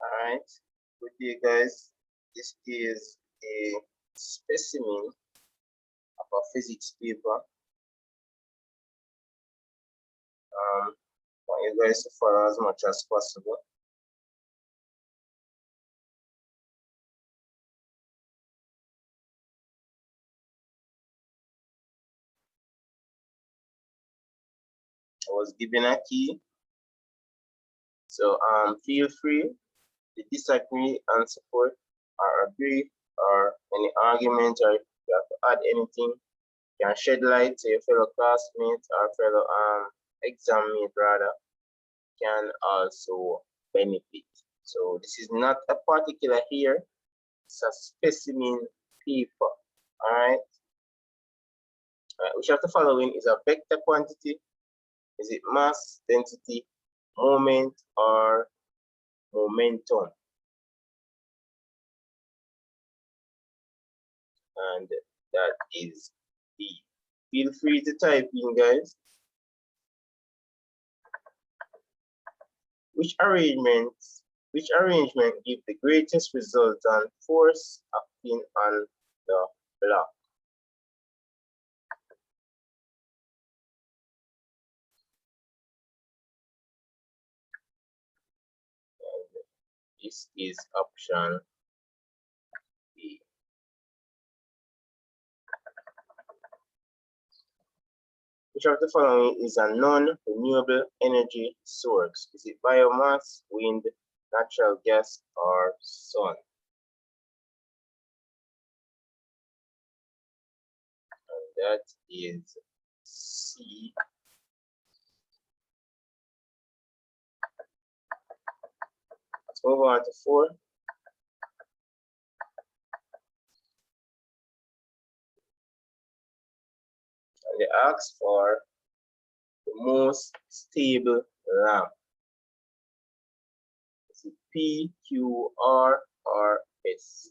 Alright, good day guys. This is a specimen of a physics paper. Want you guys to follow as much as possible. I was given a key, so feel free to disagree and support or agree or any argument, or if you have to add anything, you can shed light to your fellow classmates or fellow exam mate rather, can also benefit. So this is not a particular here, it's a specimen paper. Alright. Which of the following is a vector quantity? Is it mass, density, moment, or momentum? And that is D. Feel free to type in, guys. Which arrangement gives the greatest resultant force acting on the block? And this is option B. Which of the following is a non-renewable energy source? Is it biomass, wind, natural gas, or sun? And that is C. Let's move on to 4. And they ask for the most stable lamp. Is it P, Q, R, or S?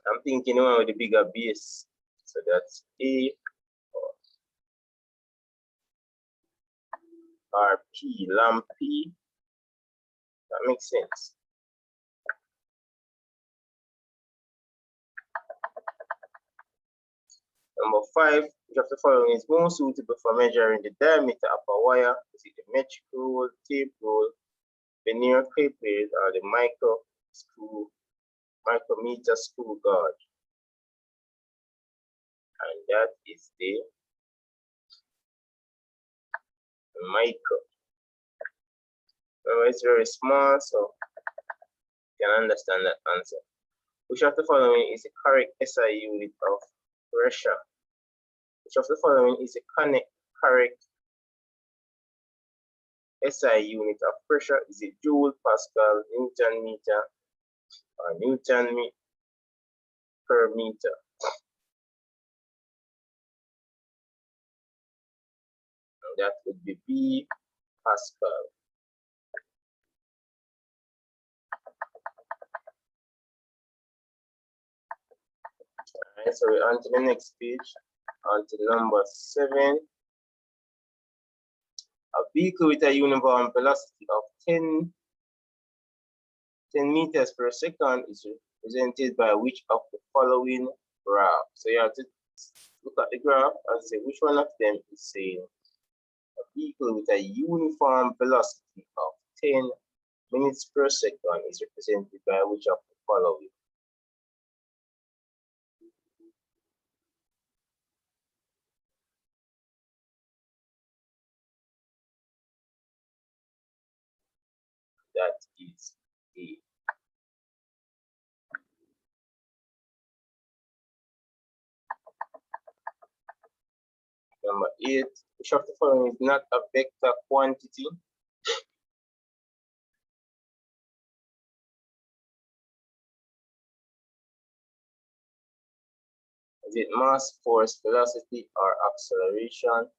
I'm thinking one with the bigger base. So that's A or P, lamp P. That makes sense. Number 5, which of the following is more suitable for measuring the diameter of a wire? Is it the metric rule, tape rule, veneer clip rate, or the micrometer screw gauge? And that is the micro. Remember, it's very small, so you can understand that answer. Which of the following is the correct SI unit of pressure? Which of the following is the correct SI unit of pressure? Is it joule, Pascal, Newton meter, or Newton per meter? And that would be B, Pascal. Alright, so we're on to the next page, on to number 7. A vehicle with a uniform velocity of 10 meters per second is represented by which of the following graph? So you have to look at the graph and say which one of them is saying a vehicle with a uniform velocity of 10 minutes per second is represented by which of the following? That is A. Number 8, which of the following is not a vector quantity? Is it mass, force, velocity, or acceleration?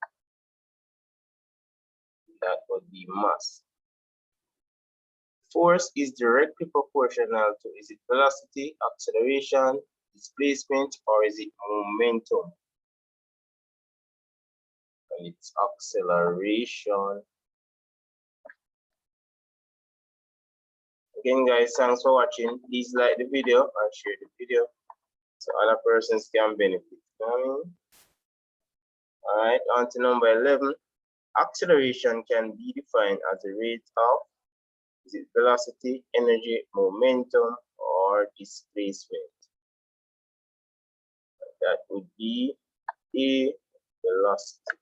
That would be mass. Force is directly proportional to, is it velocity, acceleration, displacement, or is it momentum? And it's acceleration. Again, guys, thanks for watching. Please like the video and share the video so other persons can benefit. You know what I mean? Alright, on to number 11. Acceleration can be defined as the rate of velocity, energy, momentum, or displacement. That would be a velocity.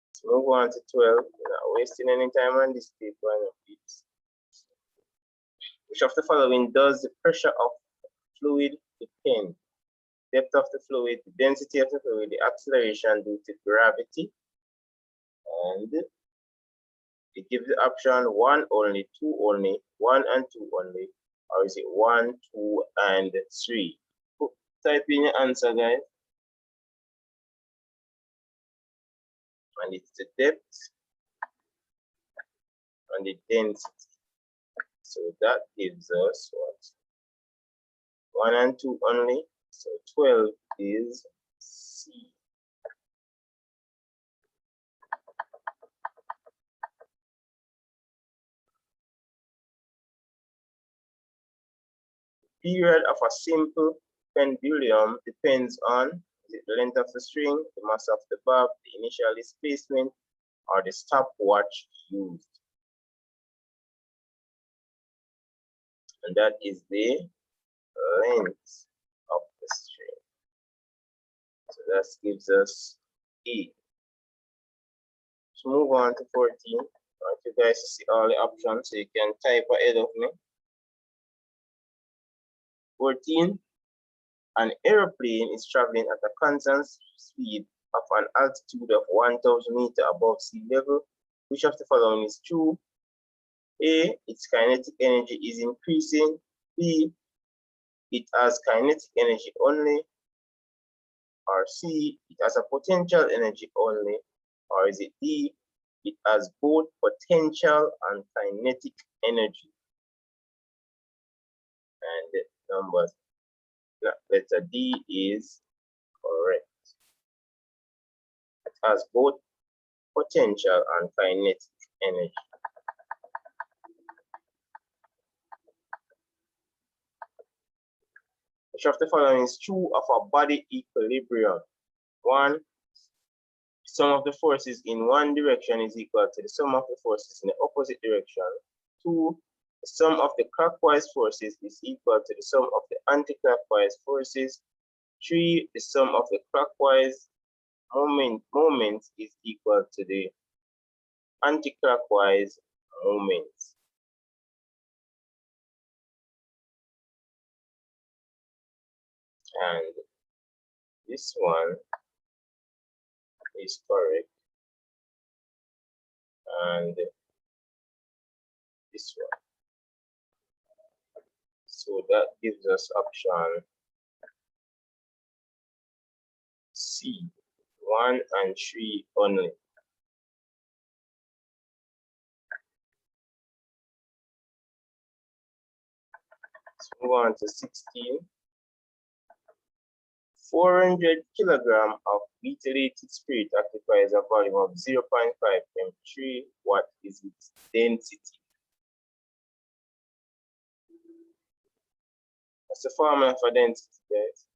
Let's move on to 12. We're not wasting any time on this paper. Which of the following does the pressure of fluid depend? Depth of the fluid, the density of the fluid, the acceleration due to gravity, and it gives the option 1 only, 2 only, 1 and 2 only, or is it 1, 2, and 3? Type in your answer, guys. And it's the depth and the density. So that gives us what? 1 and 2 only. So 12 is C. Period of a simple pendulum depends on the length of the string, the mass of the bob, the initial displacement, or the stopwatch used. And that is the length of the string. So that gives us E. Let's move on to 14. I want you guys to see all the options so you can type ahead of me. 14. An aeroplane is traveling at a constant speed of an altitude of 1,000 meters above sea level. Which of the following is true? A, its kinetic energy is increasing. B, it has kinetic energy only. Or C, it has a potential energy only. Or is it D, it has both potential and kinetic energy? And the numbers, letter D is correct. It has both potential and kinetic energy. Which of the following is true of a body equilibrium? 1, sum of the forces in one direction is equal to the sum of the forces in the opposite direction. 2, the sum of the clockwise forces is equal to the sum of the anti-clockwise forces. 3, the sum of the clockwise moments is equal to the anti-clockwise moments. And this one is correct. And this one. So that gives us option C, 1 and 3 only. Let's move on to 16. 400 kilograms of methylated spirit occupies a volume of 0.5 m3. What is its density? What's the formula for density, guys?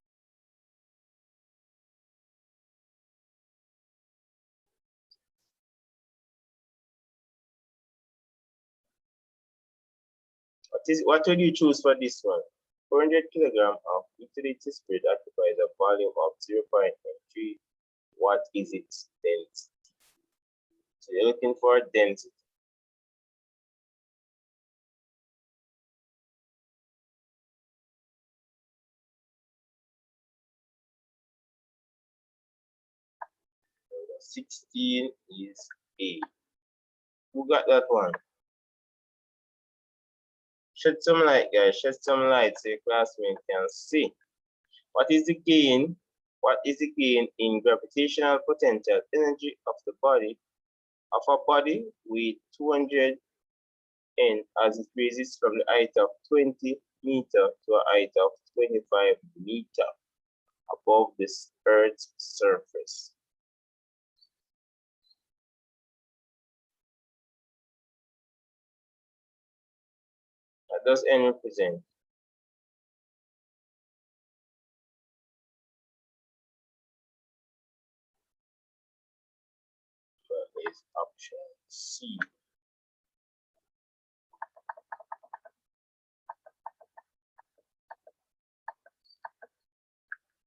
What would you choose for this one? 400 kilograms of methylated spirit occupies a volume of 0.3. What is its density? So you're looking for density. Number 16 is A. Who got that one? Shed some light, guys. Shed some light so your classmate can see. What is the gain? What is the gain in gravitational potential energy of the body of a body with 200 N as it raises from the height of 20 meters to a height of 25 meters above the Earth's surface? What does N represent? Well, is option C.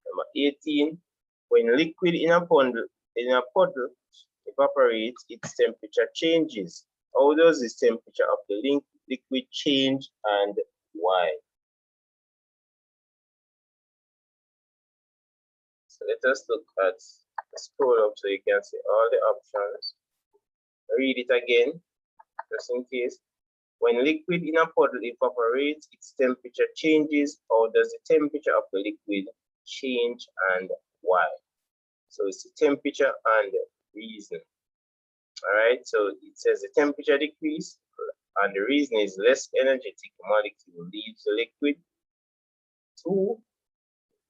Number 18. When liquid in a puddle evaporates, its temperature changes. How does the temperature of the liquid change and why? So let us look at the scroll up so you can see all the options. Read it again, just in case. When liquid in a puddle evaporates, its temperature changes. How does the temperature of the liquid change and why? So it's the temperature and the reason. All right, so it says the temperature decrease, and the reason is less energetic molecule leaves the liquid. 2,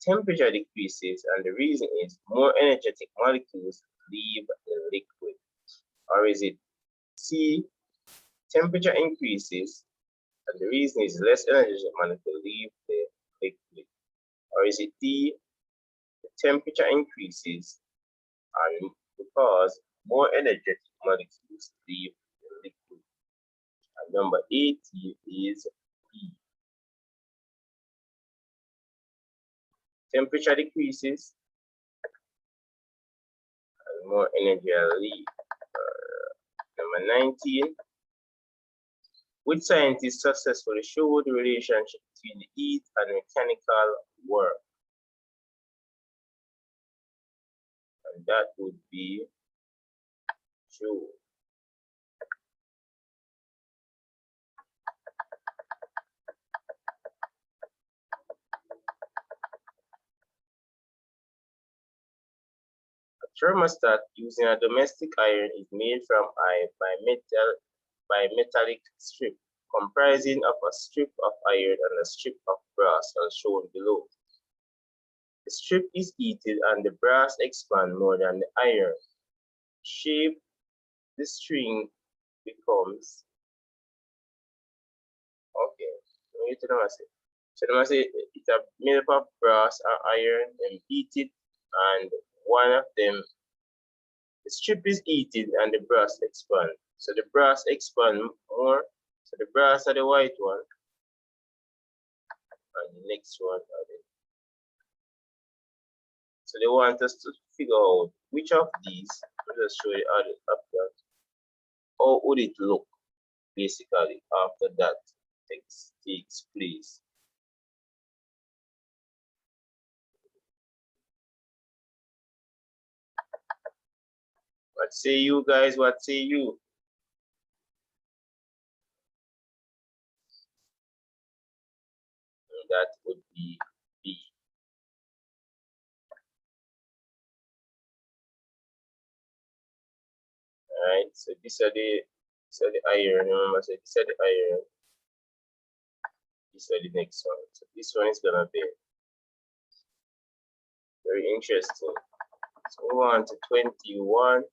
temperature decreases, and the reason is more energetic molecules leave the liquid. Or is it C, temperature increases, and the reason is less energetic molecules leave the liquid? Or is it D, the temperature increases, and because more energetic molecules leave the liquid? And number 80 is B. Temperature decreases and more energy will leave. Number 19. Which scientists successfully showed the relationship between the heat and mechanical work? And that would be Joule. A thermostat using a domestic iron is made from a bimetallic strip comprising of a strip of iron and a strip of brass as shown below. The strip is heated and the brass expands more than the iron. Shape the string becomes okay. So they say it's a made up of brass or iron and heated, and one of them, the strip is heated and the brass expand. So the brass expand more. So the brass are the white one, and the next one are the. So they want us to figure out which of these. Let us show you how the options. How would it look basically after that takes place? What say you guys? What say you? And that would be B. Alright, so these are the iron. Remember, so these are the iron. These are the next one. So this one is gonna be very interesting. So move on to 21.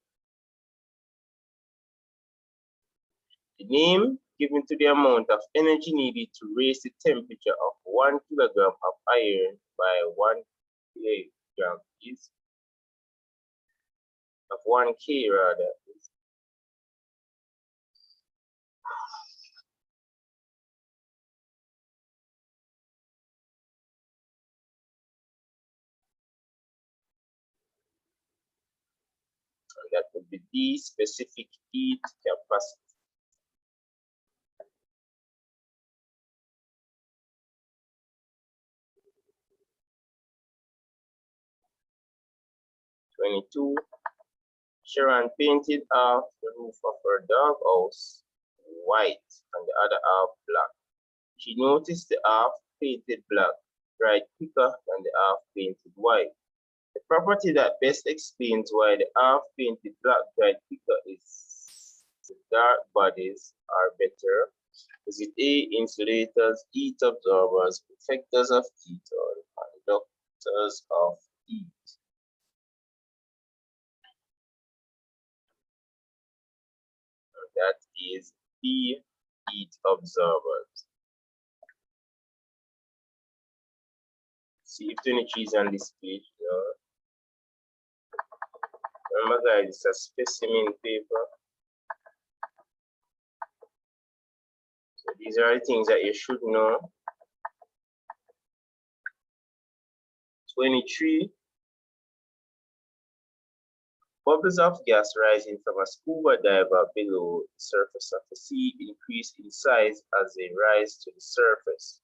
The name given to the amount of energy needed to raise the temperature of 1 kilogram of iron by 1 kilogram is of 1K rather. And that would be the specific heat capacity. '22. Sharon painted half the roof of her doghouse white and the other half black. She noticed the half painted black dried quicker than the half painted white. The property that best explains why the half painted black dried quicker is the dark bodies are better. Is it A, insulators, heat absorbers, reflectors of heat, or conductors of heat? That is B, heat absorbers. see if 23 is on this page. Remember guys, it's a specimen paper. So these are the things that you should know. 23. Bubbles of gas rising from a scuba diver below the surface of the sea increase in size as they rise to the surface.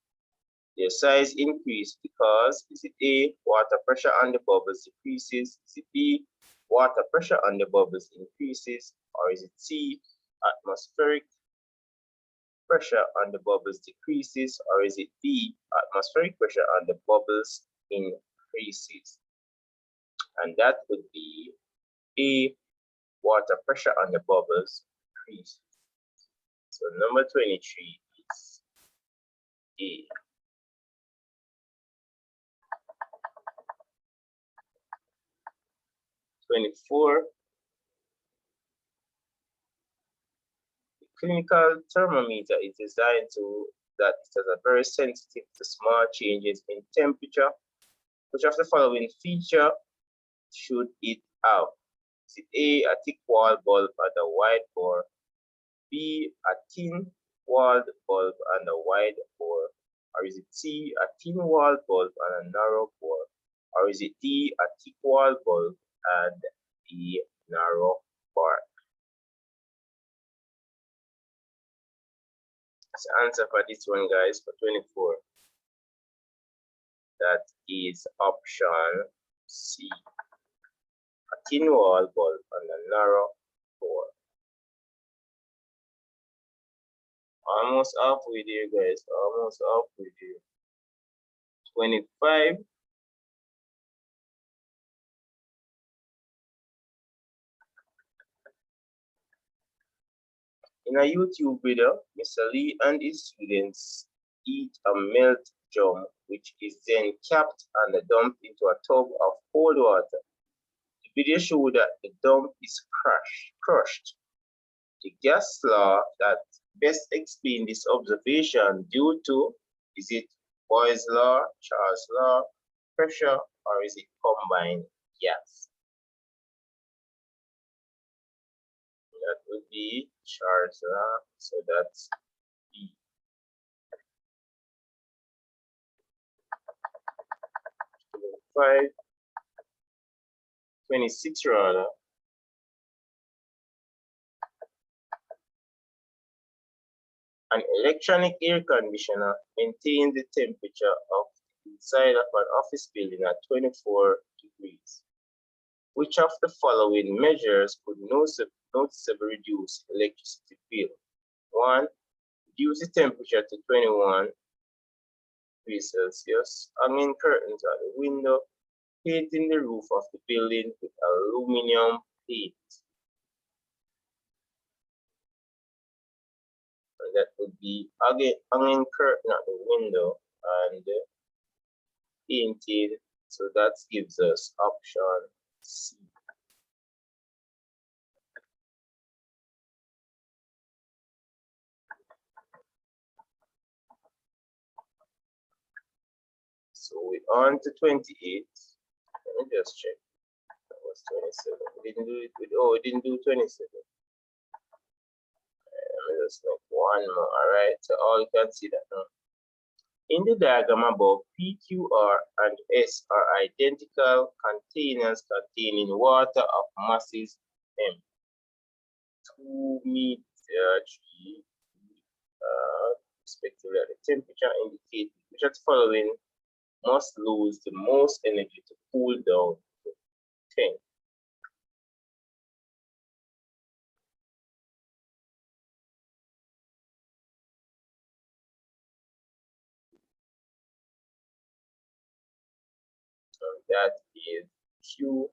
Their size increase because, is it A, water pressure on the bubbles decreases, is it B, water pressure on the bubbles increases, or is it C, atmospheric pressure on the bubbles decreases, or is it D, atmospheric pressure on the bubbles increases? And that would be A, water pressure on the bubbles increases. So number 23 is A. 24. The clinical thermometer is designed to that it is very sensitive to small changes in temperature. Which of the following feature should it have? Is it A, a thick wall bulb and a wide bore, B, a thin walled bulb and a wide bore, or is it C, a thin walled bulb and a narrow bore, or is it D, a thick walled bulb and a narrow bore? So answer for this one, guys, for 24. That is option C, a thin wall bulb and a narrow bore. Almost halfway there, guys. Almost halfway there. 25. In a YouTube video, Mr. Lee and his students eat a melt drum, which is then capped and dumped into a tub of cold water. The video shows that the dump is crushed. The gas law that best explains this observation due to, is it Boyle's law, Charles' law, pressure, or is it combined gas? That would be Charles' law, so that's B. 26 rather. An electronic air conditioner maintains the temperature of the inside of an office building at 24 degrees. Which of the following measures could noticeably reduce electricity bill? 1. Reduce the temperature to 21 degrees Celsius, hanging curtains at the window, painting the roof of the building with aluminum paint. And that would be hanging curtain at the window and painted. So that gives us option C. So we're on to 28. Let me just check. That was 27. We didn't do it with, we didn't do 27. Let me just make one more. Alright, so all you can see that now. In the diagram above, P, Q, R, and S are identical containers containing water of masses M. 2 meter 3, respectively at the temperature indicated. Which of the following must lose the most energy to cool down to 10? So that is Q.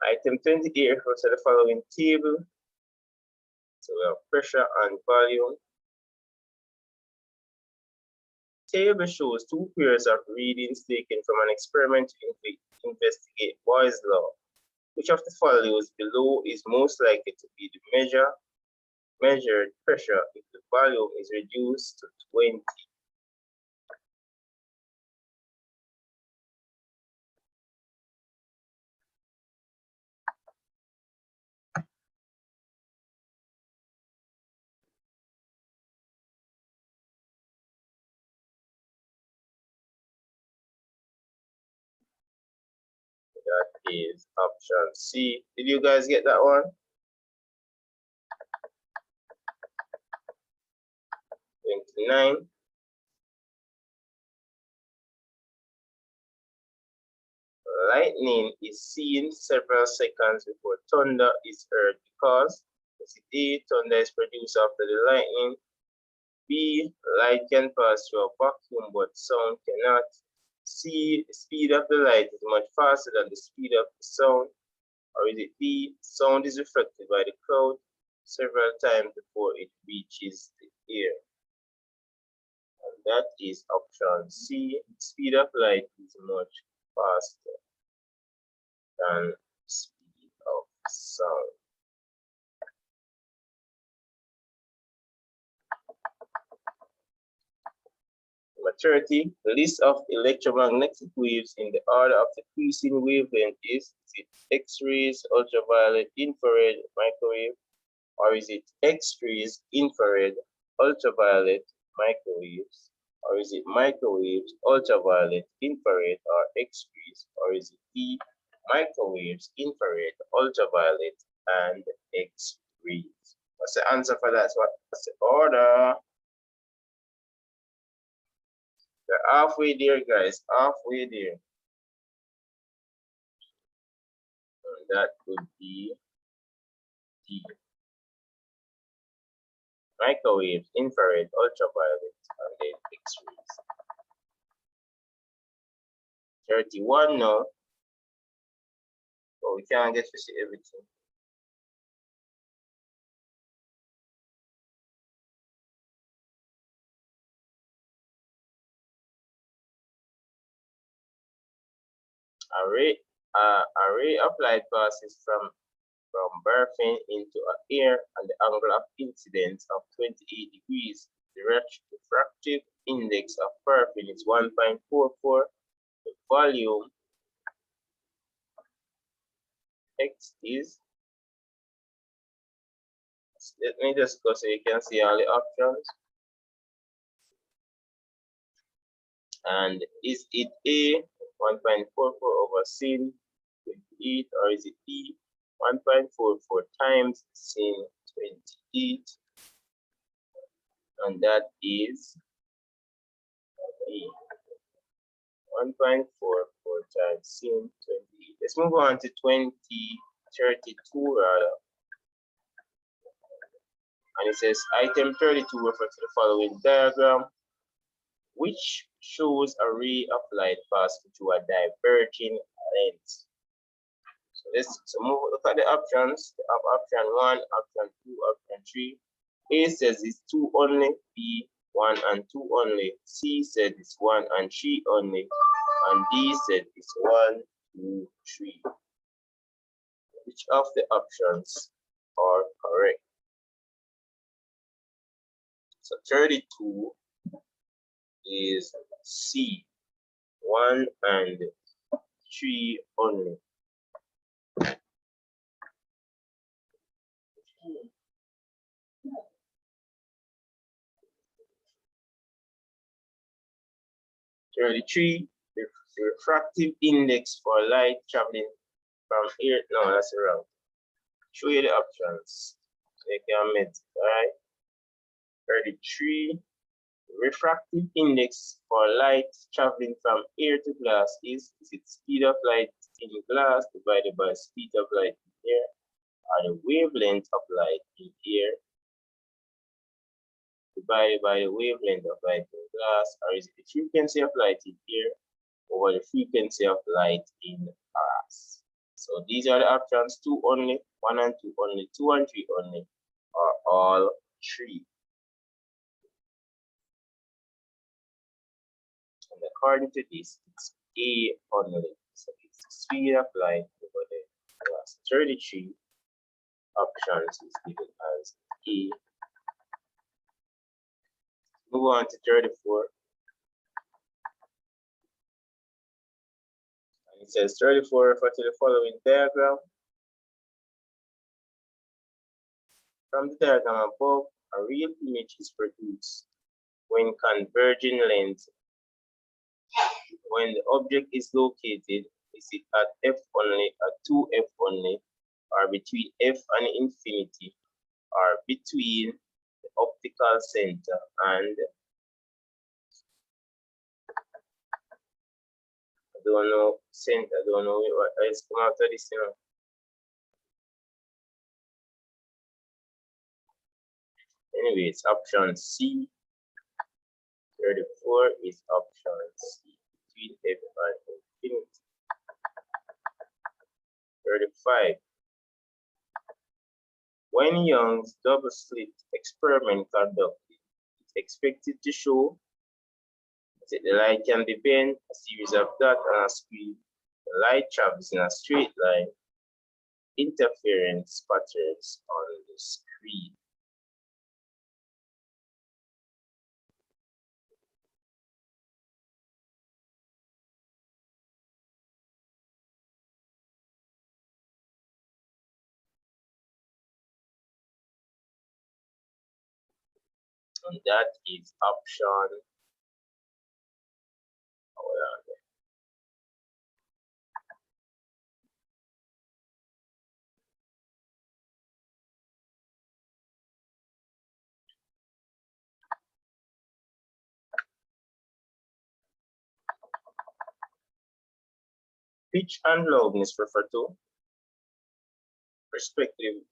Item 28 refers to the following table. So we have pressure and volume. Table shows two pairs of readings taken from an experiment to investigate Boyle's law. Which of the values below is most likely to be the measured pressure if the volume is reduced to 20? That is option C. Did you guys get that one? 29. Lightning is seen several seconds before thunder is heard because A. Thunder is produced after the lightning. B. Light can pass through a vacuum but sound cannot. C. The speed of the light is much faster than the speed of the sound. Or is it D. Sound is reflected by the cloud several times before it reaches the ear. And that is option C. The speed of light is much faster than speed of sound. Number 30, the list of electromagnetic waves in the order of decreasing wavelength is it X-rays, ultraviolet, infrared, microwave, or is it X-rays, infrared, ultraviolet, microwaves, or is it microwaves, ultraviolet, infrared, or X-rays, or is it D, microwaves, infrared, ultraviolet, and X-rays? What's the answer for that? What's the order? They're halfway there, guys, halfway there. And that would be D. Microwaves, infrared, ultraviolet, and then X-rays. 31 now. But we can't get to see everything. Array of light passes from birthing into air and the angle of incidence of 28 degrees. The refractive index of birthing is 1.44. The volume X is, let me just go so you can see all the options. And is it A, 1.44 over sin 28, or is it B, 1.44 times sin 28? And that is B, 1.44 times sin 28. Let's move on to 2032 rather. And it says item 32 refers to the following diagram, which shows a ray of light passing through a diverging lens. So look at the options. We have option 1, option 2, option 3. A says it's 2 only, B 1 and 2 only, C said it's 1 and 3 only, and D said it's 1, 2, 3. Which of the options are correct? So 32 is C, 1 and 3 only. The refractive index for light traveling from here. No, that's wrong. Show you the options so you can meet. All right. 33. Refractive index for light traveling from air to glass is its speed of light in glass divided by speed of light in air, or the wavelength of light in air divided by the wavelength of light in glass, or is it the frequency of light in air over the frequency of light in glass? So these are the options: 2 only, 1 and 2 only, 2 and 3 only, or all 3. And according to this, it's A only. So it's the speed of light over there. Plus 33 options is given as A. Move on to 34. And it says 34 refer to the following diagram. From the diagram above, a real image is produced when converging lengths. When the object is located, is it at f only, at 2f only, or between f and infinity, or between the optical center and I don't know center, I don't know what else come after this, you know. Anyway, it's option C. 34 is option C, between f and infinity. 35. When Young's double-slit experiment conducted, it's expected to show that the light can be bent a series of dots on a screen. The light travels in a straight line, interference patterns on the screen. And that is option. Pitch and loudness refer to respectively.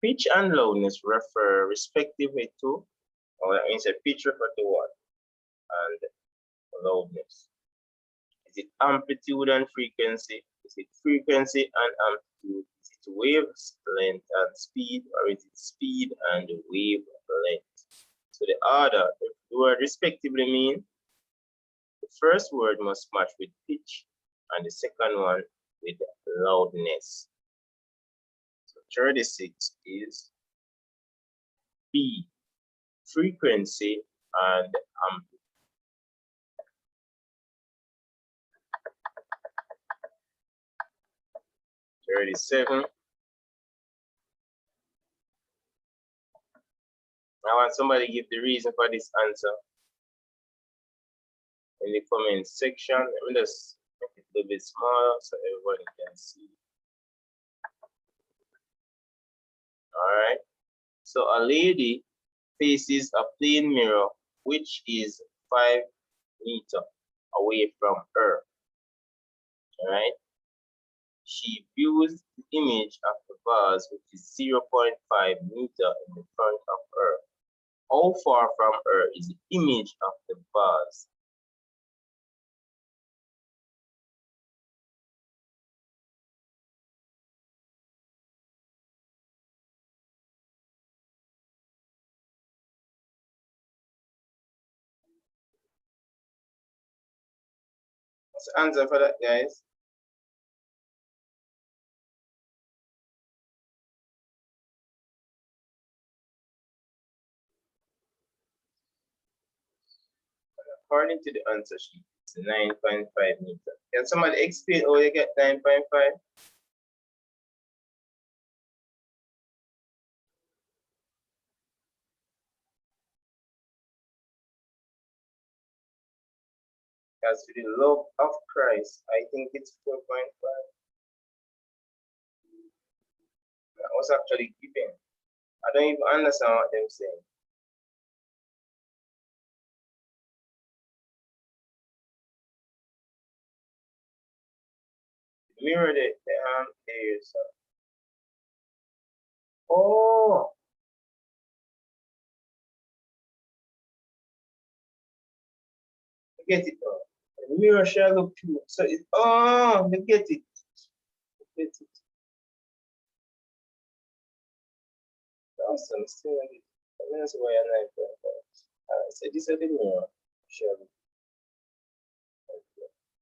Pitch and loudness refer respectively to, or that means a pitch refer to what? And loudness. Is it amplitude and frequency? Is it frequency and amplitude? Is it waves length and speed, or is it speed and wave length? So the order, the word respectively mean the first word must match with pitch and the second one with loudness. So 36 is B, frequency and amplitude. 37. I want somebody to give the reason for this answer in the comment section. Let me just make it a little bit smaller so everybody can see. All right. So a lady faces a plane mirror which is 5 meters away from her. All right. She views the image of the vase which is 0.5 meter in the front of her. How far from her is the image of the vase? What's the answer for that, guys? According to the answer sheet, it's 9.5 meters. Can somebody explain how you get 9.5? Because for the love of Christ, I think it's 4.5. I was actually given. I don't even understand what they're saying. Mirror the there, so. Oh, I get it now. The mirror shall look true. So it, oh, you get it. You get it. Awesome, still like it. That's why I like that. So this is the mirror. Shall look.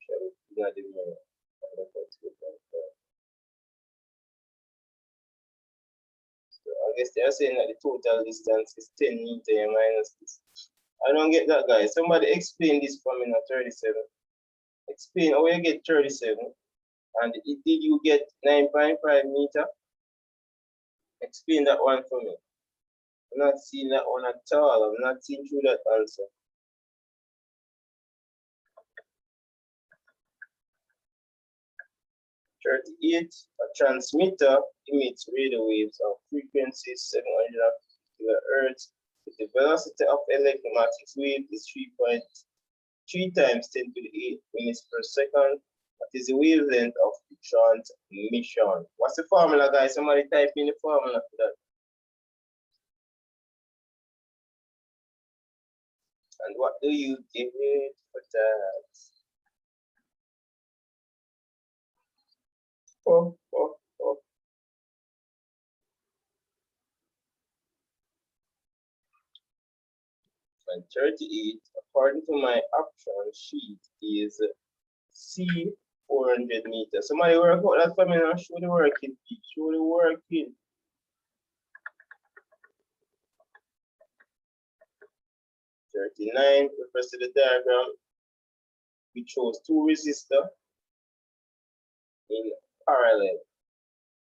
Shall look. Not the mirror. guess they are saying that the total distance is 10 meters minus this. I don't get that, guys. Somebody explain this for me now, 37. Explain how you get 37. And did you get 9.5 meter? Explain that one for me. I'm not seeing that one at all. I'm not seeing through that answer. 38, a transmitter emits radio waves of frequencies 750 kilohertz. If the velocity of electromagnetic wave is 3.3 times 10 to the 8 minutes per second, what is the wavelength of the transmission? What's the formula, guys? Somebody type in the formula for that. And what do you give it for that? Oh. And 38, according to my option sheet, is C 400 meters. Somebody work out that for me now. Show the working. Show the working. 39, refer to the diagram. We chose two resistors in parallel.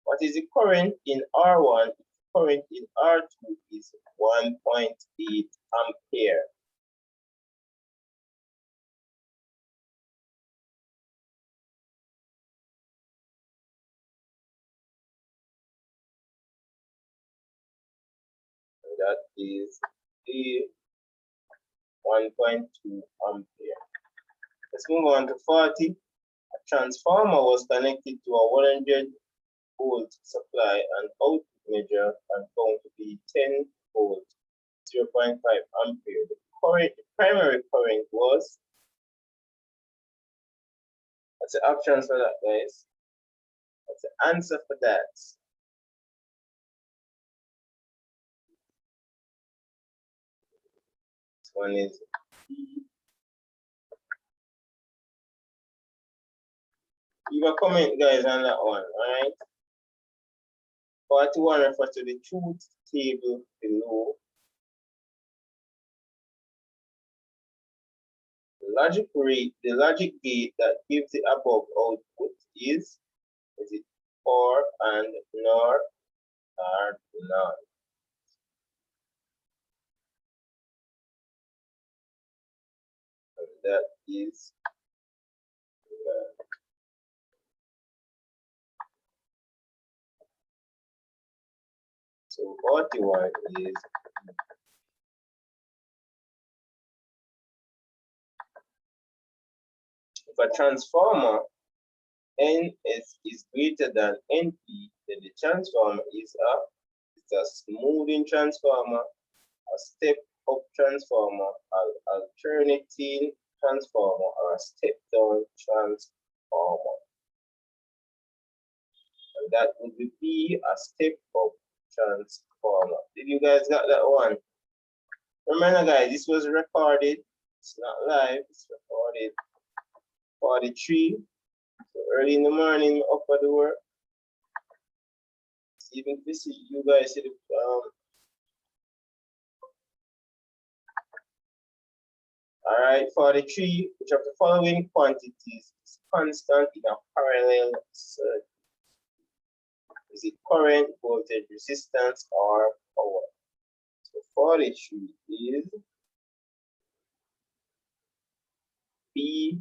What is the current in R1? Current in R2 is 1.8 ampere. And that is a 1.2 ampere. Let's move on to 40. A transformer was connected to a 100 volt supply and output measure and found to be 10 volt, 0.5 ampere. The primary current was, what's the options for that, guys? What's the answer for that? This one is B. Leave a comment, guys, on that one, alright? 41 refers to the truth table below. The logic gate that gives the above output is it OR and NOR or NOT? And that is so 41 is if a transformer N is greater than NP, then the transformer is a smoothing transformer, a step up transformer, an alternating transformer, or a step down transformer. And that would be a step up transformer. Did you guys got that one? Remember, guys, this was recorded. It's not live, it's recorded. 43. So early in the morning, up at the work. See if you see you guys see the all right, 43, which of the following quantities is constant in a parallel circuit? Is it current, voltage, resistance, or power? So 43 is B,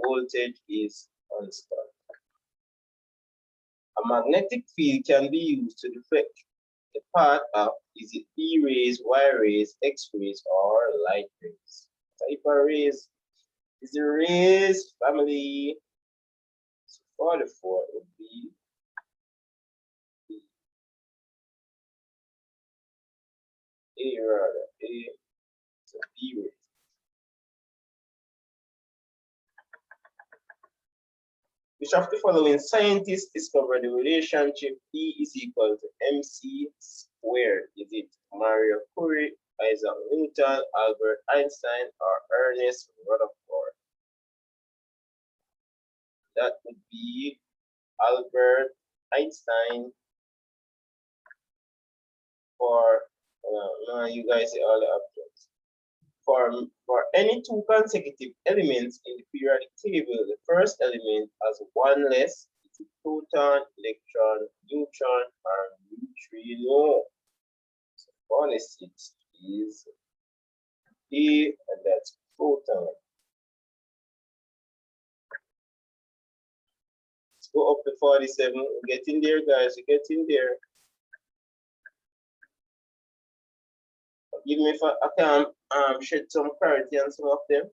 voltage is constant. A magnetic field can be used to deflect the path of, is it B rays, Y rays, X rays, or light rays? Type of rays is the rays family. So 44 would be A rather, A, so B rays. Which of the following scientists discovered the relationship E is equal to MC squared? Is it Maria Curie, Isaac Newton, Albert Einstein, or Ernest Rutherford? That would be Albert Einstein. You guys see all the options. For any two consecutive elements in the periodic table, the first element has one less. It's a proton, electron, neutron, and neutrino. So 46 is A, and that's proton. Let's go up to 47. We're getting there, guys. We're getting there. Give me if I can shed some clarity on some of them.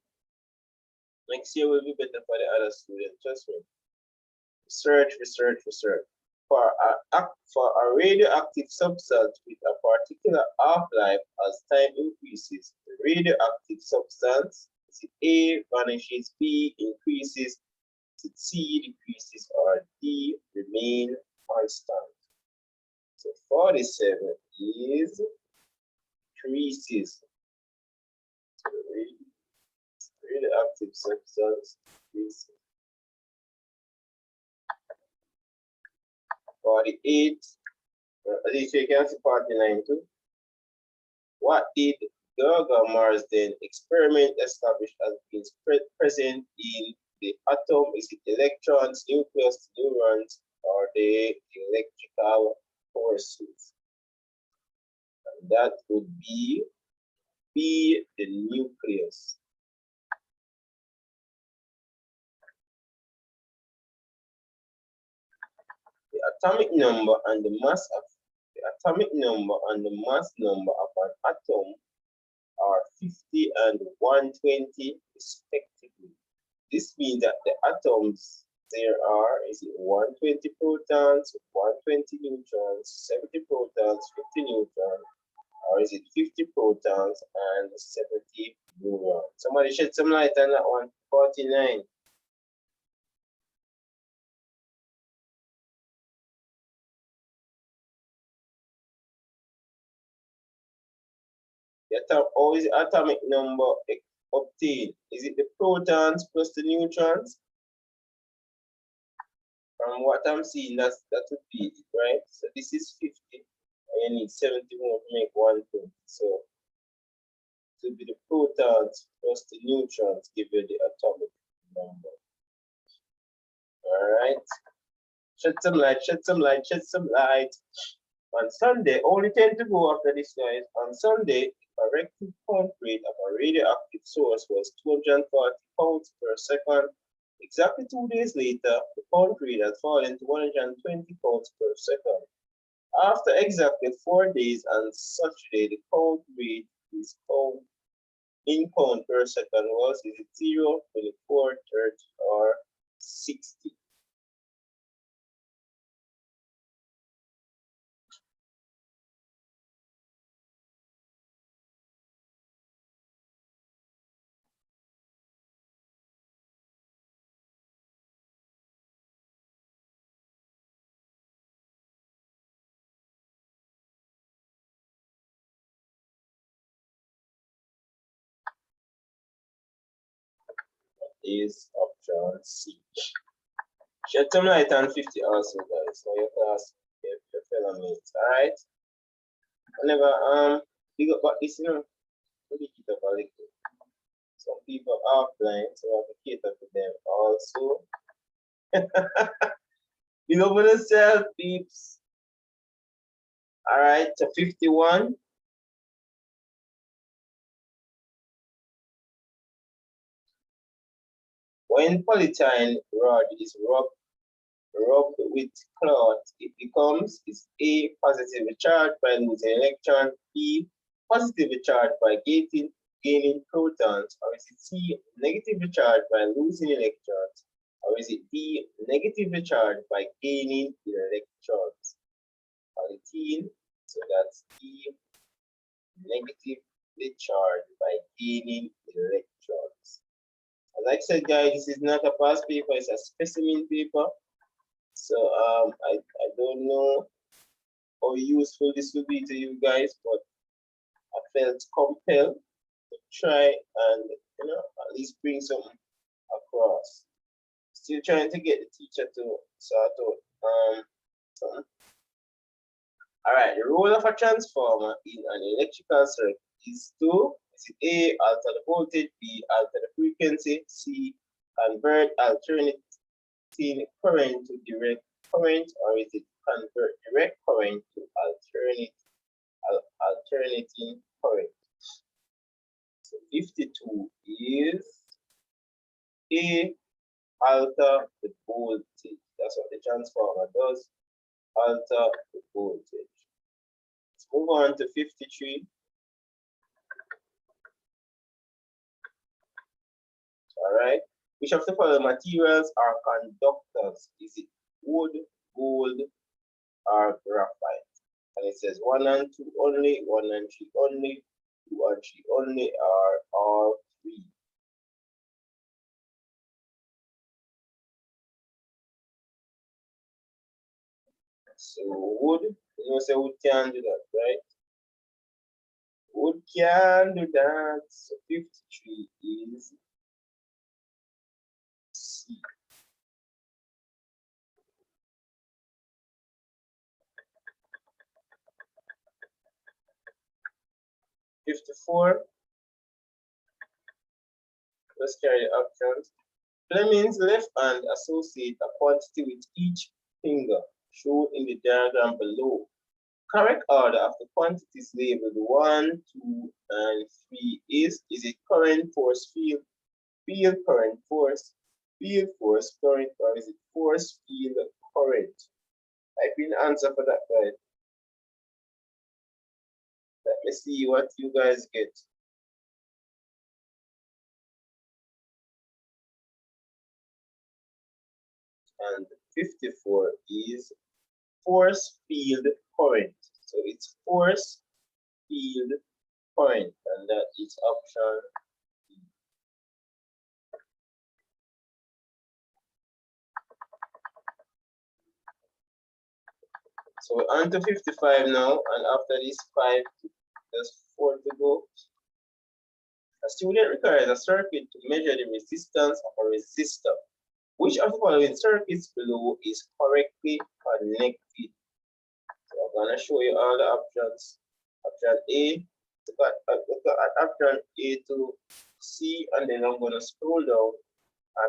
Next year will be better for the other students. Trust me. Research, research, research. For a radioactive substance with a particular half-life, as time increases, the radioactive substance, is it A, vanishes, B, increases, is it C, decreases, or D, remain constant. So 47 is decreases. So radioactive substance decreases. 48, at least you can see 49 too. What did Gerger Marsden experiment establish as being present in the atom? Is it electrons, nucleus, neurons, or the electrical forces? And that would be the nucleus. The atomic number and the mass number of an atom are 50 and 120 respectively. This means that the atoms there are 120 protons, 120 neutrons, 70 protons, 50 neutrons, or is it 50 protons and 70 neurons? Somebody shed some light on that one. 49. How is the atomic number obtained? Is it the protons plus the neutrons? From what I'm seeing, that would be it, right? So this is 50, and you need 70 more to make 120. So it would be the protons plus the neutrons give you the atomic number. All right. Shed some light, shed some light, shed some light. On Sunday, only 10 to go after this, guys. On Sunday, the corrected count rate of a radioactive source was 240 pounds per second. Exactly 2 days later, the count rate had fallen to 120 pounds per second. After exactly 4 days on Saturday, the count rate is in pound per second was 0, 24, 30, or 60. Is option C. Shed some light on 50 also, guys. So your class, your fellow mates, alright? Whenever big up about this, we keep it up a little. Some people are blind, so we have to cater to them also. Big up on yourself, peeps. Alright, so 51. When polyethylene rod is rubbed with cloth, it becomes is A, positively charged by losing electrons, B, positively charged by gaining protons, or is it C, negatively charged by losing electrons, or is it D, negatively charged by gaining electrons? Polyethylene, so that's D, negatively charged by gaining electrons. As I said, guys, this is not a past paper, it's a specimen paper. So I don't know how useful this will be to you guys, but I felt compelled to try and at least bring something across. Still trying to get the teacher to sort out something. All right, the role of a transformer in an electrical circuit is to A, alter the voltage, B, alter the frequency, C, convert alternating current to direct current, or is it convert direct current to alternating current? So 52 is A, alter the voltage. That's what the transformer does, alter the voltage. Let's move on to 53. All right. Which of the following materials are conductors? Is it wood, gold, or graphite? And it says 1 and 2 only, 1 and 3 only, 2 and 3 only, or all 3. So wood, you know, say wood can do that, right? Wood can do that. So 53 is C. '54. Let's carry the options. Fleming's left hand associate a quantity with each finger, shown in the diagram below. Correct order of the quantities labeled 1, 2, and 3 is it current, force, field, current, force, field, force, current, or is it force, field, current? Type in the answer for that, guys. Let me see what you guys get. And 54 is force, field, current. So it's force, field, current, and that is option B. So we're on to 55 now, and after this 5, there's 4 to go. A student requires a circuit to measure the resistance of a resistor. Which of the following circuits below is correctly connected? So I'm going to show you all the options. Option A, option A to C, and then I'm going to scroll down.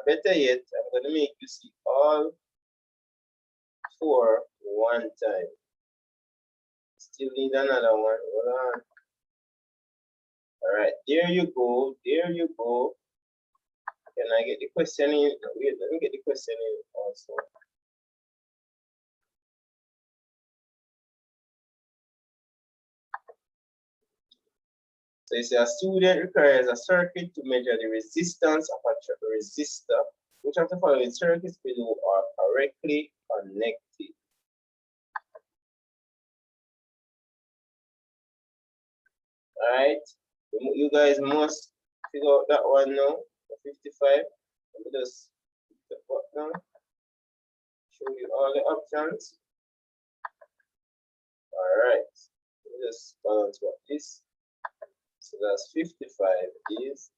Better yet, I'm going to make you see all 4 one time. Still need another one. Hold on. All right, there you go. There you go. Can I get the question in? Wait, let me get the question in also. So it says a student requires a circuit to measure the resistance of a resistor. Which of the following circuits below are correctly connected? All right, you guys must figure out that one now. 55. Let me just pick the up now. Show you all the options. All right, let me just balance what this. So that's 55 is.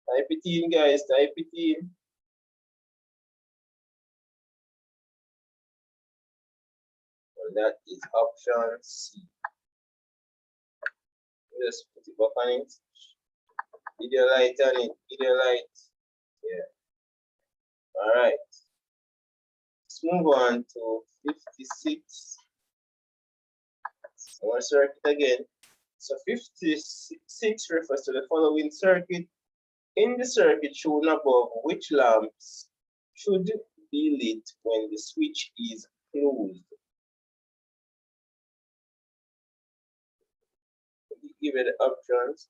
Type it in, guys. Type it in. And that is option C. Just put it back on it. Video light on it. Video light. Yeah. All right. Let's move on to 56. More circuit again. So 56 refers to the following circuit. In the circuit shown above, which lamps should be lit when the switch is closed? Give it the options.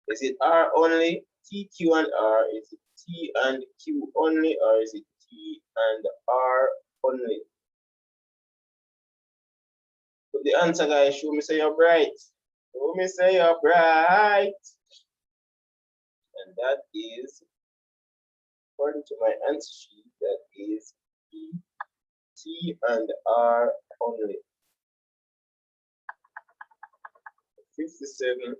Is it R only, T, Q, and R? Is it T and Q only, or is it T and R only? Put the answer, guys. Show me say you're bright. Show me say you're bright. And that is, according to my answer sheet, that is T and R only. 57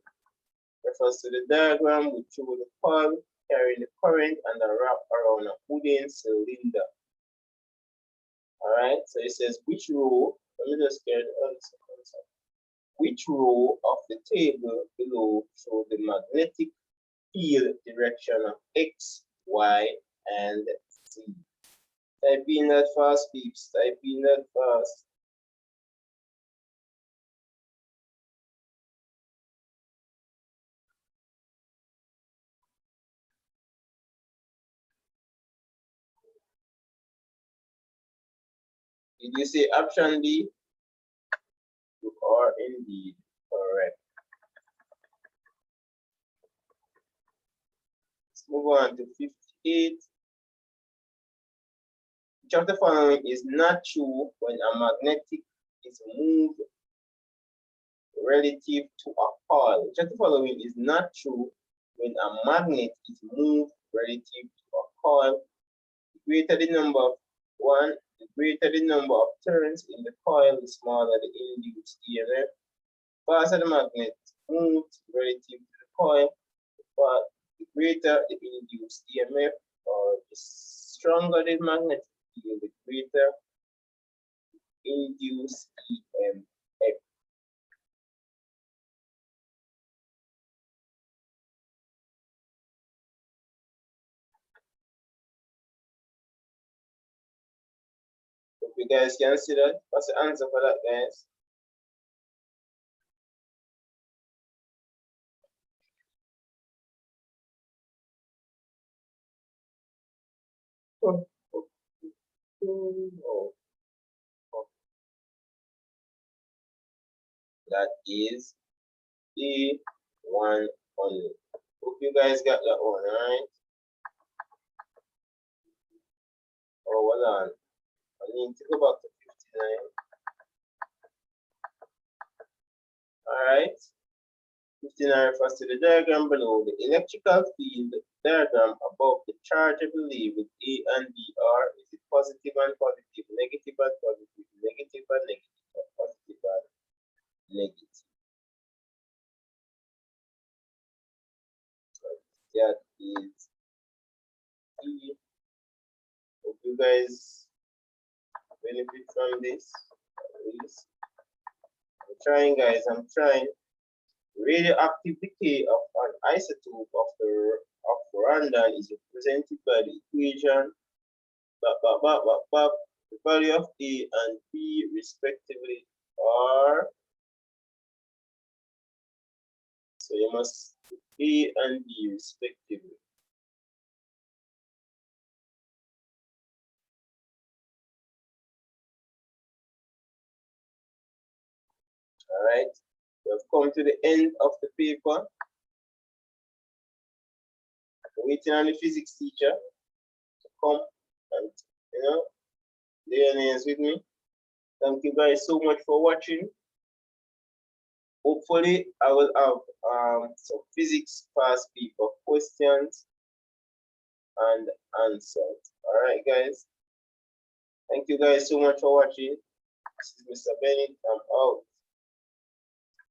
refers to the diagram which shows the coil carrying the current and a wrap around a wooden cylinder. All right, so it says which row Let me just get the answer. Which row of the table below show the magnetic field direction of X, Y, and Z? Type in that fast, peeps. Type in that fast. Did you say option D? You are indeed correct. Let's move on to 58. Which of the following is not true when a magnetic is moved relative to a coil? Which of the following is not true when a magnet is moved relative to a coil? The greater the number of the greater the number of turns in the coil, the smaller the induced EMF. Faster the magnet moves relative to the coil, but the greater the induced EMF, or the stronger the magnetic field, the greater induced EMF. Hope you guys can see that. What's the answer for that, guys? That is A1 only. Hope you guys got that one, alright? Oh, hold on. I need to go back to 59. Alright. 59 refers to the diagram below. The electrical field diagram above the charge of the label A and B are, is it positive and positive, negative and positive, negative and negative, or positive and negative? So that is E. Hope you guys benefit from this. Please. I'm trying, guys. I'm trying. Radioactive decay of an isotope of random is represented by the equation the value of A and B respectively are, so you must put A and B respectively. All right, we have come to the end of the paper. Waiting on the physics teacher to come and lay your names with me. Thank you guys so much for watching. Hopefully, I will have some physics past paper questions and answers. All right, guys. Thank you guys so much for watching. This is Mr. Bennett. I'm out.